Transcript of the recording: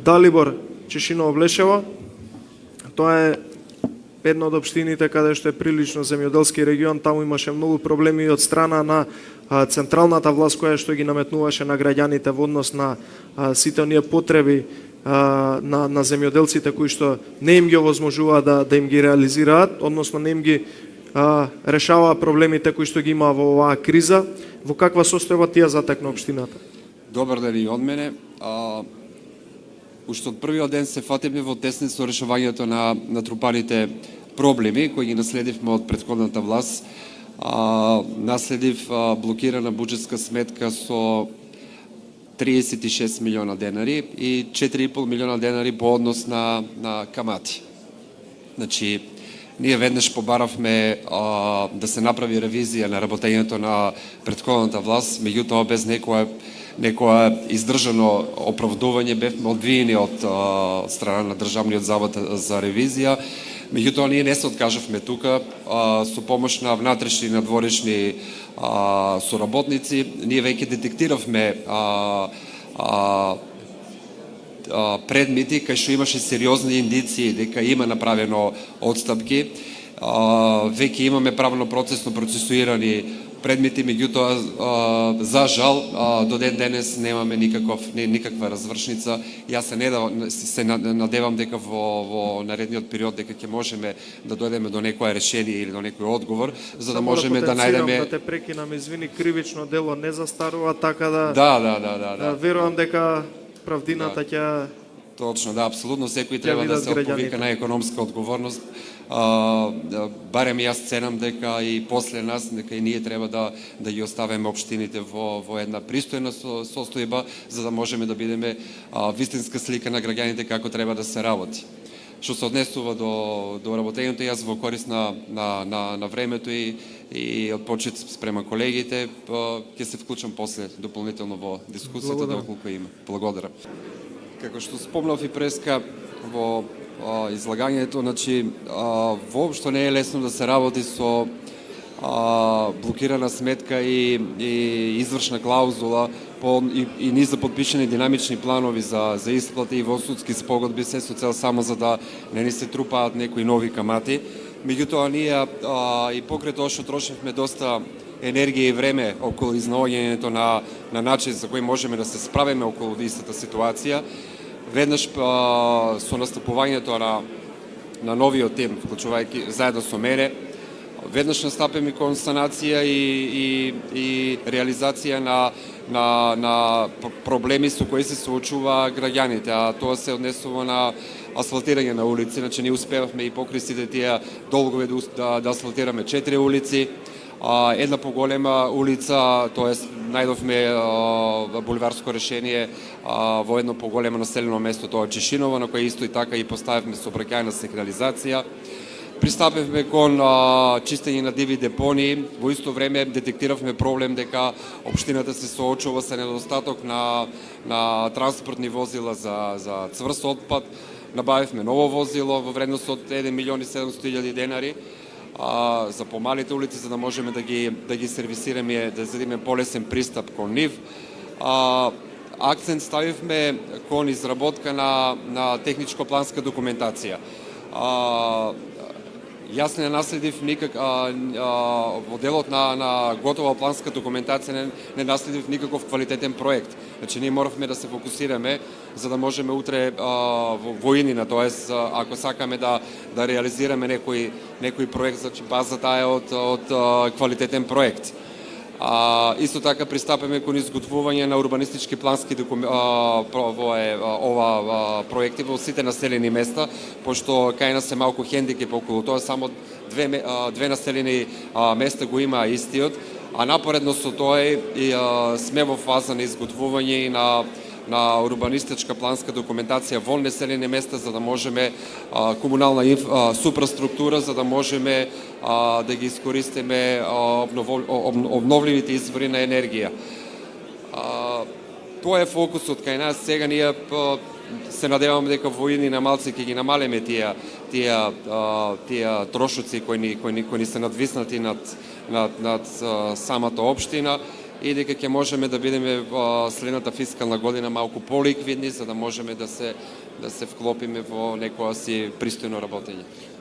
Далибор Чешиново Блешево. Тоа е една од општините каде што е прилично земјоделски регион. Таму имаше многу проблеми од страна на централната власт која што ги наметнуваше на граѓаните во однос на сите оние потреби на земјоделците кои што не им ги овозможува да им ги реализираат, односно не им ги решава проблемите кои што ги има во оваа криза. Во каква состојба тие затекна општината? Добар ден и од мене. Уште од првиот ден се фатиме во тесни со решавањето на натрупаните проблеми кои ги наследивме од претходната власт. Наследив блокирана буџетска сметка со 36 милиона денари и 4,5 милиона денари по однос на камати. Значи, ние веднаш побаравме да се направи ревизија на работењето на претходната власт, меѓутоа без некоја издржано оправдување бевме одвиени од страна на Државниот завод за ревизија. Меѓутоа ние не се откажавме тука, со помош на внатрешни и надворешни соработници, ние веќе детектиравме предмети кај што имаше сериозни индиции дека има направено отстапки. Веќе имаме правно процесно процесуирани предмети, меѓутоа за жал до ден денес немаме никаква развршница. Јас се надевам дека во наредниот период дека ќе можеме да дојдеме до некое решение или до некој одговор, за да можеме да најдеме. Да те прекинам, извини, кривично дело не застарува, така да. Да. Верувам дека правдината ќе. Точно, да, апсолутно секој треба да се повика на економска одговорност. Барем јас ценам дека и после нас, дека и ние треба да ги оставиме општините во една пристојна состојба, за да можеме да бидеме вистинска слика на граѓаните како треба да се работи. Што се однесува до работењето, јас во корист на времето и од почит спрема колегите, ќе се вклучам после дополнително во дискусијата доколку има. Благодарам. Како што спомнав и преска во излагањето, значи воопшто не е лесно да се работи со блокирана сметка и извршна клаузула и низа подпишани динамични планови за исплати и во судски спогодби, се со цел само за да не ни се трупаат некои нови камати. Меѓутоа ние и покрај тоа што трошевме доста енергија и време околу изнаоѓањето на начин за кој можеме да се справиме околу истата ситуација, веднаш со настапувањето на новиот тим, вклучувајќи заедно со мене, веднаш настапиме кон санација и реализација на проблеми со кои се соочува граѓаните, а тоа се однесува на асфалтирање на улици. Значи, ние успевавме и покрај сите тие долгови да асфалтираме 4 улици, една поголема улица, тоест најдовме булеварско решение во едно поголемо населено место, тоа е Чешиново, на кое исто и така и поставивме сообраќајна сигнализација. Пристапивме кон чистење на диви депонии, во исто време детектиравме проблем дека општината се соочува со недостаток на транспортни возила за цврст отпад. Набавивме ново возило во вредност од 1.700.000 денари за помалите улици, за да можеме да ги сервисираме, да задиме полесен пристап кон нив. Акцент ставивме кон изработка на техничко-планска документација. Јас не наследив во делот на готова планска документација не наследив никаков квалитетен проект. Значи, ние моравме да се фокусираме за да можеме утре во иднина, тоест ако сакаме да реализираме некој проект, значи базата е од квалитетен проект. Исто така пристапаме кон изготвување на урбанистички плански проекти во сите населени места, пошто кај нас е малку хендикеп околу тоа, само две населени места го има истиот, а напоредно со тоа сме во фаза на изготвување и на урбанистичка планска документација во населени места, за да можеме комунална супраструктура, за да можеме да ги искористиме обновливите извори на енергија. Тоа е фокусот кај нас. Сега ние се надеваме дека во иднина малце ќе ги намалиме тие трошоци кои ни се надвиснати над самата општина. и дека ќе можеме да бидеме во следната фискална година малку поликвидни, за да можеме да се вклопиме во некоја си пристојно работење.